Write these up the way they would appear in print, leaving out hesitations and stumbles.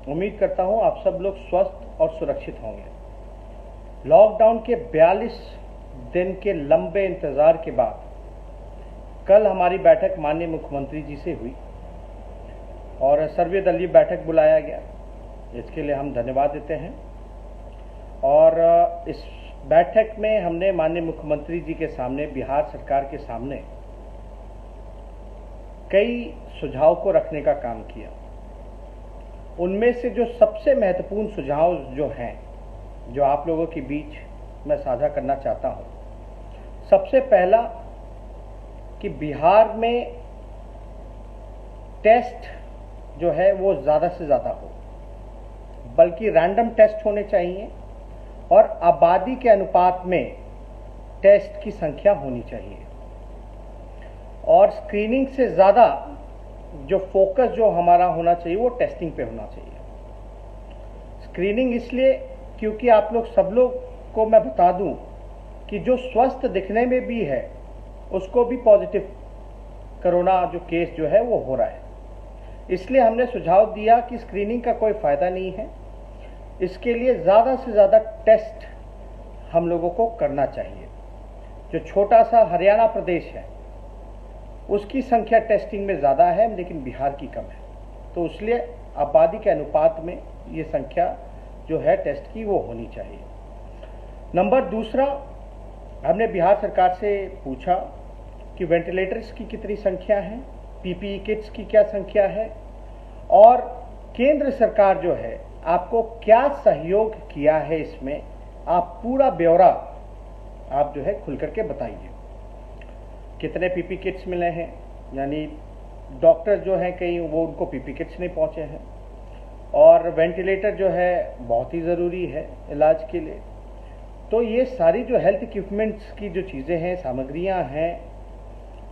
उम्मीद करता हूं आप सब लोग स्वस्थ और सुरक्षित होंगे। लॉकडाउन के 42 दिन के लंबे इंतजार के बाद कल हमारी बैठक माननीय मुख्यमंत्री जी से हुई और सर्वदलीय बैठक बुलाया गया। इसके लिए हम धन्यवाद देते हैं। और इस बैठक में हमने माननीय मुख्यमंत्री जी के सामने, बिहार सरकार के सामने कई सुझाव को रखने का काम किया। उनमें से जो सबसे महत्वपूर्ण सुझाव जो हैं, जो आप लोगों के बीच मैं साझा करना चाहता हूं, सबसे पहला कि बिहार में टेस्ट जो है वो ज़्यादा से ज़्यादा हो, बल्कि रैंडम टेस्ट होने चाहिए और आबादी के अनुपात में टेस्ट की संख्या होनी चाहिए। और स्क्रीनिंग से ज़्यादा जो फोकस जो हमारा होना चाहिए वो टेस्टिंग पे होना चाहिए। स्क्रीनिंग इसलिए क्योंकि आप लोग सब लोग को मैं बता दूं कि जो स्वस्थ दिखने में भी है उसको भी पॉजिटिव कोरोना जो केस जो है वो हो रहा है। इसलिए हमने सुझाव दिया कि स्क्रीनिंग का कोई फ़ायदा नहीं है, इसके लिए ज़्यादा से ज़्यादा टेस्ट हम लोगों को करना चाहिए। जो छोटा सा हरियाणा प्रदेश है उसकी संख्या टेस्टिंग में ज़्यादा है, लेकिन बिहार की कम है, तो इसलिए आबादी के अनुपात में ये संख्या जो है टेस्ट की वो होनी चाहिए। नंबर दूसरा, हमने बिहार सरकार से पूछा कि वेंटिलेटर्स की कितनी संख्या है, पीपीई किट्स की क्या संख्या है, और केंद्र सरकार जो है आपको क्या सहयोग किया है, इसमें आप पूरा ब्यौरा आप जो है खुल करके बताइए। कितने पीपी किट्स मिले हैं, यानी डॉक्टर जो हैं कई वो उनको पीपी किट्स नहीं पहुंचे हैं, और वेंटिलेटर जो है बहुत ही ज़रूरी है इलाज के लिए। तो ये सारी जो हेल्थ इक्विपमेंट्स की जो चीज़ें हैं, सामग्रियां हैं,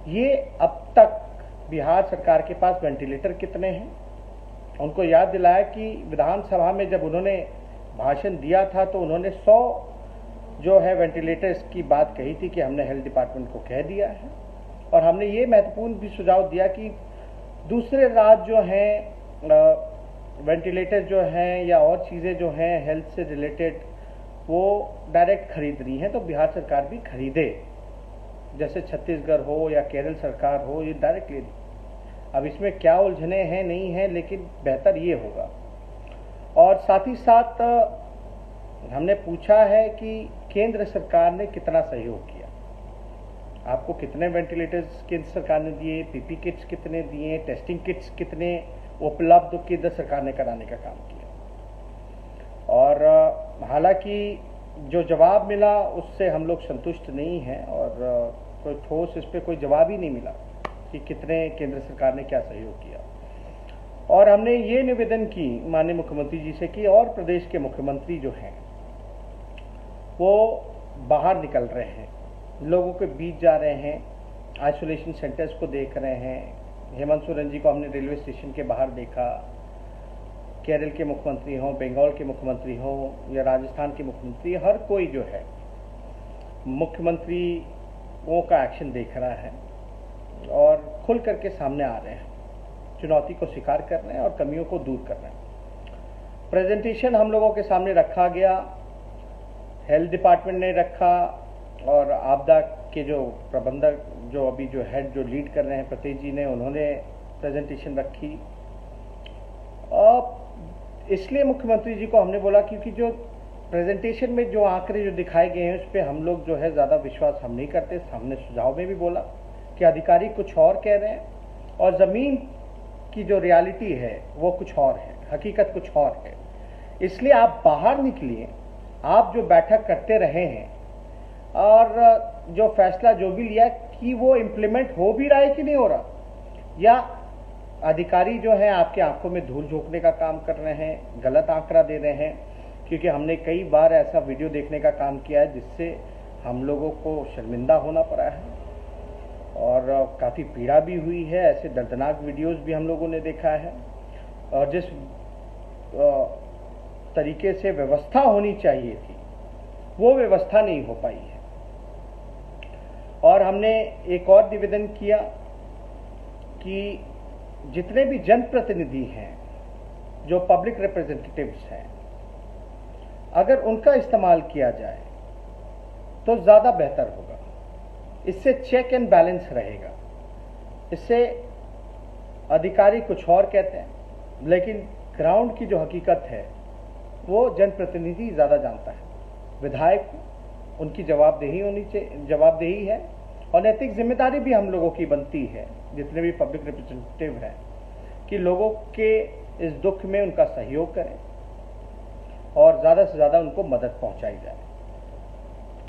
ये अब तक बिहार सरकार के पास वेंटिलेटर कितने हैं, उनको याद दिलाया कि विधानसभा में जब उन्होंने भाषण दिया था तो उन्होंने 100 जो है वेंटिलेटर्स की बात कही थी कि हमने हेल्थ डिपार्टमेंट को कह दिया है। और हमने ये महत्वपूर्ण भी सुझाव दिया कि दूसरे राज्य जो हैं वेंटिलेटर जो हैं या और चीज़ें जो हैं हेल्थ से रिलेटेड वो डायरेक्ट खरीद रही हैं, तो बिहार सरकार भी खरीदे, जैसे छत्तीसगढ़ हो या केरल सरकार हो, ये डायरेक्ट ले। अब इसमें क्या उलझने हैं नहीं हैं, लेकिन बेहतर ये होगा। और साथ ही साथ हमने पूछा है कि केंद्र सरकार ने कितना सहयोग किया, आपको कितने वेंटिलेटर्स केंद्र सरकार ने दिए, पीपी किट्स कितने दिए, टेस्टिंग किट्स कितने उपलब्ध केंद्र सरकार ने कराने का काम किया। और हालांकि जो जवाब मिला उससे हम लोग संतुष्ट नहीं हैं और कोई ठोस इस पर कोई जवाब ही नहीं मिला कि कितने केंद्र सरकार ने क्या सहयोग किया। और हमने ये निवेदन की माननीय मुख्यमंत्री जी से कि और प्रदेश के मुख्यमंत्री जो हैं वो बाहर निकल रहे हैं, लोगों के बीच जा रहे हैं, आइसोलेशन सेंटर्स को देख रहे हैं। हेमंत सोरेन जी को हमने रेलवे स्टेशन के बाहर देखा। केरल के मुख्यमंत्री हों, बंगाल के मुख्यमंत्री हों या राजस्थान के मुख्यमंत्री, हर कोई जो है मुख्यमंत्रियों का एक्शन देख रहा है और खुल करके सामने आ रहे हैं, चुनौती को स्वीकार कर रहे हैं और कमियों को दूर कर रहे हैं। प्रेजेंटेशन हम लोगों के सामने रखा गया, हेल्थ डिपार्टमेंट ने रखा और आपदा के जो प्रबंधक जो अभी जो हेड जो लीड कर रहे हैं प्रतीक जी ने, उन्होंने प्रेजेंटेशन रखी। और इसलिए मुख्यमंत्री जी को हमने बोला क्योंकि जो प्रेजेंटेशन में जो आंकड़े जो दिखाए गए हैं उस पर हम लोग जो है ज़्यादा विश्वास हम नहीं करते। हमने सुझाव में भी बोला कि अधिकारी कुछ और कह रहे हैं और ज़मीन की जो रियलिटी है वो कुछ और है, हकीकत कुछ और है। इसलिए आप बाहर निकलिए, आप जो बैठक करते रहे हैं और जो फैसला जो भी लिया कि वो इम्प्लीमेंट हो भी रहा है कि नहीं हो रहा, या अधिकारी जो है आपके आंखों में धूल झोंकने का काम कर रहे हैं, गलत आंकड़ा दे रहे हैं। क्योंकि हमने कई बार ऐसा वीडियो देखने का काम किया है जिससे हम लोगों को शर्मिंदा होना पड़ा है और काफ़ी पीड़ा भी हुई है। ऐसे दर्दनाक वीडियोस भी हम लोगों ने देखा है और जिस तरीके से व्यवस्था होनी चाहिए थी वो व्यवस्था नहीं हो पाई है। और हमने एक और निवेदन किया कि जितने भी जनप्रतिनिधि हैं जो पब्लिक रिप्रेजेंटेटिव्स हैं, अगर उनका इस्तेमाल किया जाए तो ज़्यादा बेहतर होगा। इससे चेक एंड बैलेंस रहेगा। इससे अधिकारी कुछ और कहते हैं, लेकिन ग्राउंड की जो हकीकत है वो जनप्रतिनिधि ज़्यादा जानता है। विधायक उनकी जवाबदेही है और नैतिक जिम्मेदारी भी हम लोगों की बनती है, जितने भी पब्लिक रिप्रेजेंटेटिव हैं, कि लोगों के इस दुख में उनका सहयोग करें और ज़्यादा से ज़्यादा उनको मदद पहुंचाई जाए।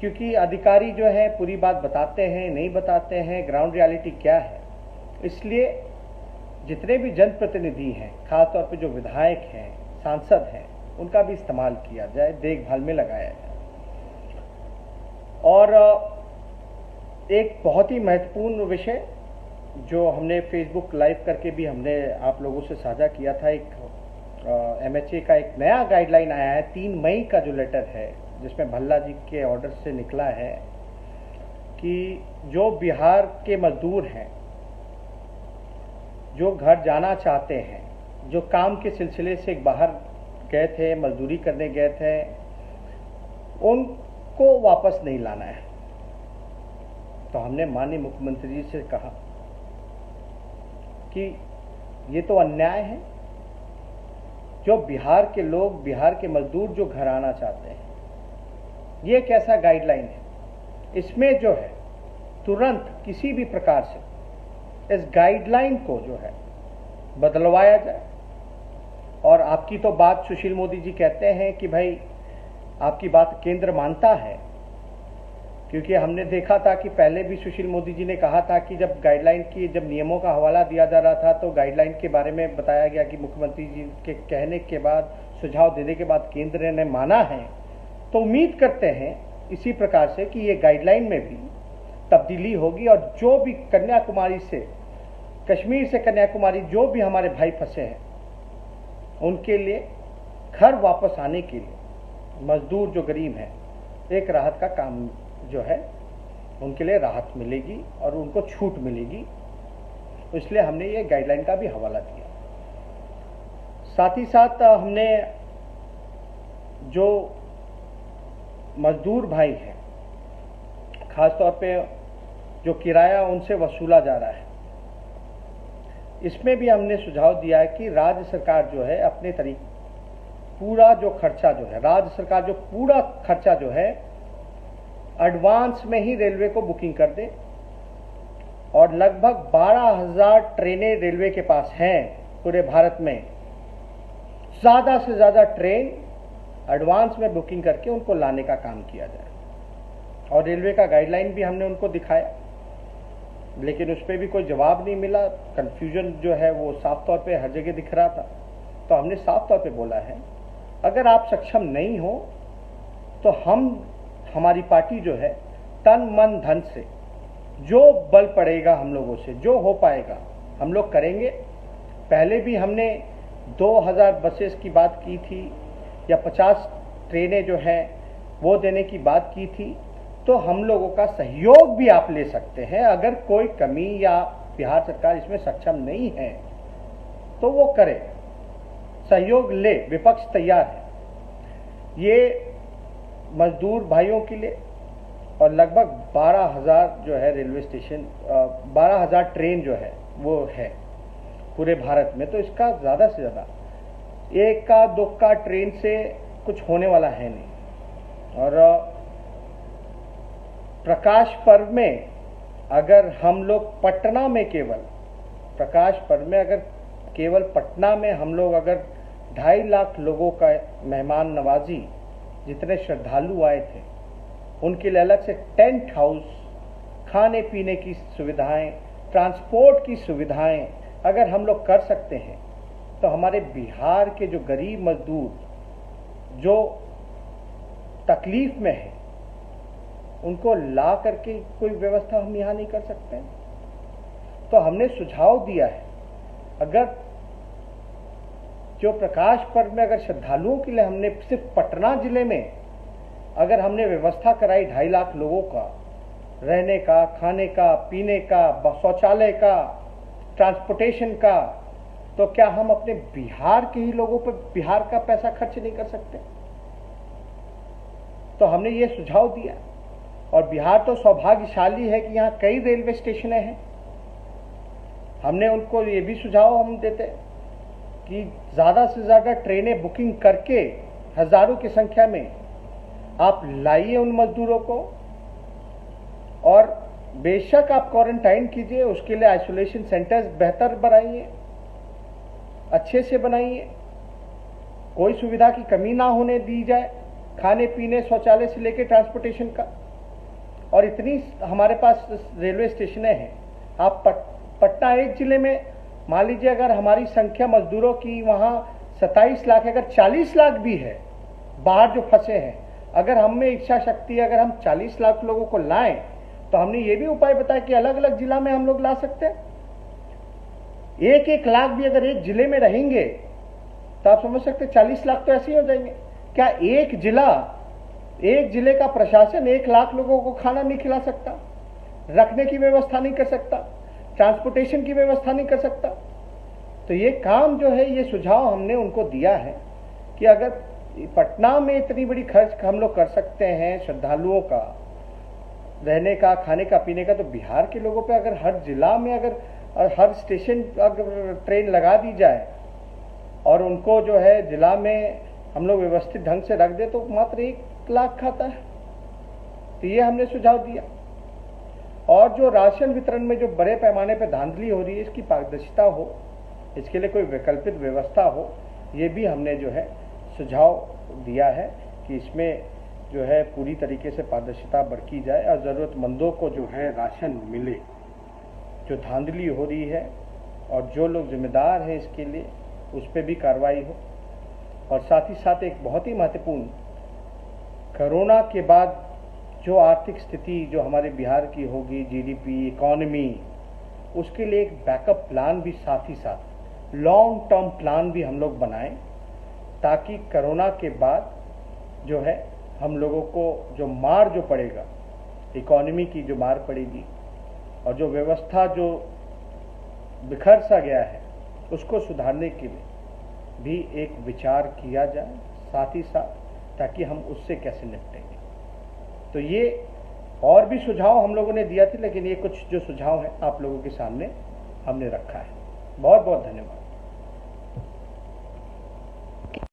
क्योंकि अधिकारी जो है पूरी बात बताते हैं, नहीं बताते हैं, ग्राउंड रियलिटी क्या है। इसलिए जितने भी जनप्रतिनिधि हैं, खासतौर पे जो विधायक हैं, सांसद हैं, उनका भी इस्तेमाल किया जाए, देखभाल में लगाया जाए। और एक बहुत ही महत्वपूर्ण विषय जो हमने फेसबुक लाइव करके भी हमने आप लोगों से साझा किया था, एक MHA का एक नया गाइडलाइन आया है 3 मई का जो लेटर है, जिसमें भल्ला जी के ऑर्डर से निकला है कि जो बिहार के मजदूर हैं, जो घर जाना चाहते हैं, जो काम के सिलसिले से बाहर गए थे, मजदूरी करने गए थे, उनको वापस नहीं लाना है। तो हमने माननीय मुख्यमंत्री जी से कहा कि ये तो अन्याय है। जो बिहार के लोग, बिहार के मजदूर जो घर आना चाहते हैं, ये एक ऐसा गाइडलाइन है, इसमें जो है तुरंत किसी भी प्रकार से इस गाइडलाइन को जो है बदलवाया जाए। और आपकी तो बात सुशील मोदी जी कहते हैं कि भाई आपकी बात केंद्र मानता है, क्योंकि हमने देखा था कि पहले भी सुशील मोदी जी ने कहा था कि जब गाइडलाइन की जब नियमों का हवाला दिया जा रहा था तो गाइडलाइन के बारे में बताया गया कि मुख्यमंत्री जी के कहने के बाद, सुझाव देने के बाद केंद्र ने माना है। तो उम्मीद करते हैं इसी प्रकार से कि ये गाइडलाइन में भी तब्दीली होगी और जो भी कन्याकुमारी से, कश्मीर से कन्याकुमारी जो भी हमारे भाई फंसे हैं, उनके लिए घर वापस आने के लिए, मजदूर जो गरीब हैं, एक राहत का काम जो है, उनके लिए राहत मिलेगी और उनको छूट मिलेगी। तो इसलिए हमने ये गाइडलाइन का भी हवाला दिया। साथ ही साथ हमने जो मजदूर भाई हैं, खासतौर पे जो किराया उनसे वसूला जा रहा है, इसमें भी हमने सुझाव दिया है कि राज्य सरकार जो है अपने तरीके पूरा जो खर्चा जो है, राज्य सरकार जो पूरा खर्चा जो है एडवांस में ही रेलवे को बुकिंग कर दे। और लगभग 12,000 ट्रेनें रेलवे के पास हैं पूरे भारत में। ज़्यादा से ज़्यादा ट्रेन एडवांस में बुकिंग करके उनको लाने का काम किया जाए। और रेलवे का गाइडलाइन भी हमने उनको दिखाया, लेकिन उस पर भी कोई जवाब नहीं मिला। कन्फ्यूजन जो है वो साफ तौर पे हर जगह दिख रहा था। तो हमने साफ तौर पे बोला है, अगर आप सक्षम नहीं हो तो हमारी पार्टी जो है तन मन धन से जो बल पड़ेगा हम लोगों से, जो हो पाएगा हम लोग करेंगे। पहले भी हमने 2000 बसेस की बात की थी या 50 ट्रेनें जो हैं वो देने की बात की थी। तो हम लोगों का सहयोग भी आप ले सकते हैं। अगर कोई कमी या बिहार सरकार इसमें सक्षम नहीं है तो वो करे, सहयोग ले, विपक्ष तैयार है। ये मजदूर भाइयों के लिए और लगभग 12,000 जो है रेलवे स्टेशन, 12,000 ट्रेन जो है वो है पूरे भारत में। तो इसका ज़्यादा से ज़्यादा एक का दो का ट्रेन से कुछ होने वाला है नहीं। और प्रकाश पर्व में अगर हम लोग पटना में प्रकाश पर्व में अगर केवल पटना में हम लोग अगर 2.5 लाख लोगों का मेहमान नवाजी, जितने श्रद्धालु आए थे, उनके लिए अलग से टेंट हाउस, खाने पीने की सुविधाएं, ट्रांसपोर्ट की सुविधाएं अगर हम लोग कर सकते हैं तो हमारे बिहार के जो गरीब मजदूर जो तकलीफ में है उनको ला करके कोई व्यवस्था हम यहाँ नहीं कर सकते हैं। तो हमने सुझाव दिया है, अगर जो प्रकाश पर्व में अगर श्रद्धालुओं के लिए हमने सिर्फ पटना जिले में अगर हमने व्यवस्था कराई 2.5 लाख लोगों का रहने का, खाने का, पीने का, शौचालय का, ट्रांसपोर्टेशन का, तो क्या हम अपने बिहार के ही लोगों पर बिहार का पैसा खर्च नहीं कर सकते? तो हमने ये सुझाव दिया। और बिहार तो सौभाग्यशाली है कि यहाँ कई रेलवे स्टेशन हैं। हमने उनको ये भी सुझाव हम देते कि ज़्यादा से ज़्यादा ट्रेनें बुकिंग करके हज़ारों की संख्या में आप लाइए उन मजदूरों को, और बेशक आप क्वारंटाइन कीजिए, उसके लिए आइसोलेशन सेंटर्स बेहतर बनाइए, अच्छे से बनाइए, कोई सुविधा की कमी ना होने दी जाए, खाने पीने शौचालय से लेकर ट्रांसपोर्टेशन का। और इतनी हमारे पास रेलवे स्टेशनें हैं। आप पटना एक जिले में मान लीजिए, अगर हमारी संख्या मजदूरों की वहाँ 27 लाख है, अगर 40 लाख भी है बाहर जो फंसे हैं, अगर हम में इच्छा शक्ति, अगर हम 40 लाख लोगों को लाएं, तो हमने ये भी उपाय बताया कि अलग अलग जिला में हम लोग ला सकते हैं। 1-1 लाख भी अगर एक जिले में रहेंगे तो आप समझ सकते 40 लाख तो ऐसे ही हो जाएंगे। क्या एक जिले का प्रशासन 1 लाख लोगों को खाना नहीं खिला सकता, रखने की व्यवस्था नहीं कर सकता, ट्रांसपोर्टेशन की व्यवस्था नहीं कर सकता? तो ये काम जो है, ये सुझाव हमने उनको दिया है कि अगर पटना में इतनी बड़ी खर्च हम लोग कर सकते हैं श्रद्धालुओं का रहने का, खाने का, पीने का, तो बिहार के लोगों पे अगर हर जिला में अगर हर स्टेशन अगर ट्रेन लगा दी जाए और उनको जो है जिला में हम लोग व्यवस्थित ढंग से रख दे, तो मात्र 1 लाख खाता है। तो ये हमने सुझाव दिया। और जो राशन वितरण में जो बड़े पैमाने पर धांधली हो रही है, इसकी पारदर्शिता हो, इसके लिए कोई वैकल्पिक व्यवस्था हो, ये भी हमने जो है सुझाव दिया है कि इसमें जो है पूरी तरीके से पारदर्शिता बरती जाए और ज़रूरतमंदों को जो है राशन मिले। जो धांधली हो रही है और जो लोग जिम्मेदार हैं इसके लिए, उस पर भी कार्रवाई हो। और साथ ही साथ एक बहुत ही महत्वपूर्ण, कोरोना के बाद जो आर्थिक स्थिति जो हमारे बिहार की होगी, जीडीपी, इकोनॉमी, उसके लिए एक बैकअप प्लान भी साथ ही साथ लॉन्ग टर्म प्लान भी हम लोग बनाएं, ताकि कोरोना के बाद जो है हम लोगों को जो मार जो पड़ेगा, इकोनॉमी की जो मार पड़ेगी और जो व्यवस्था जो बिखर सा गया है, उसको सुधारने के लिए भी एक विचार किया जाए साथ ही साथ, ताकि हम उससे कैसे निपटेंगे। तो ये और भी सुझाव हम लोगों ने दिया थे, लेकिन ये कुछ जो सुझाव हैं आप लोगों के सामने हमने रखा है। बहुत बहुत धन्यवाद।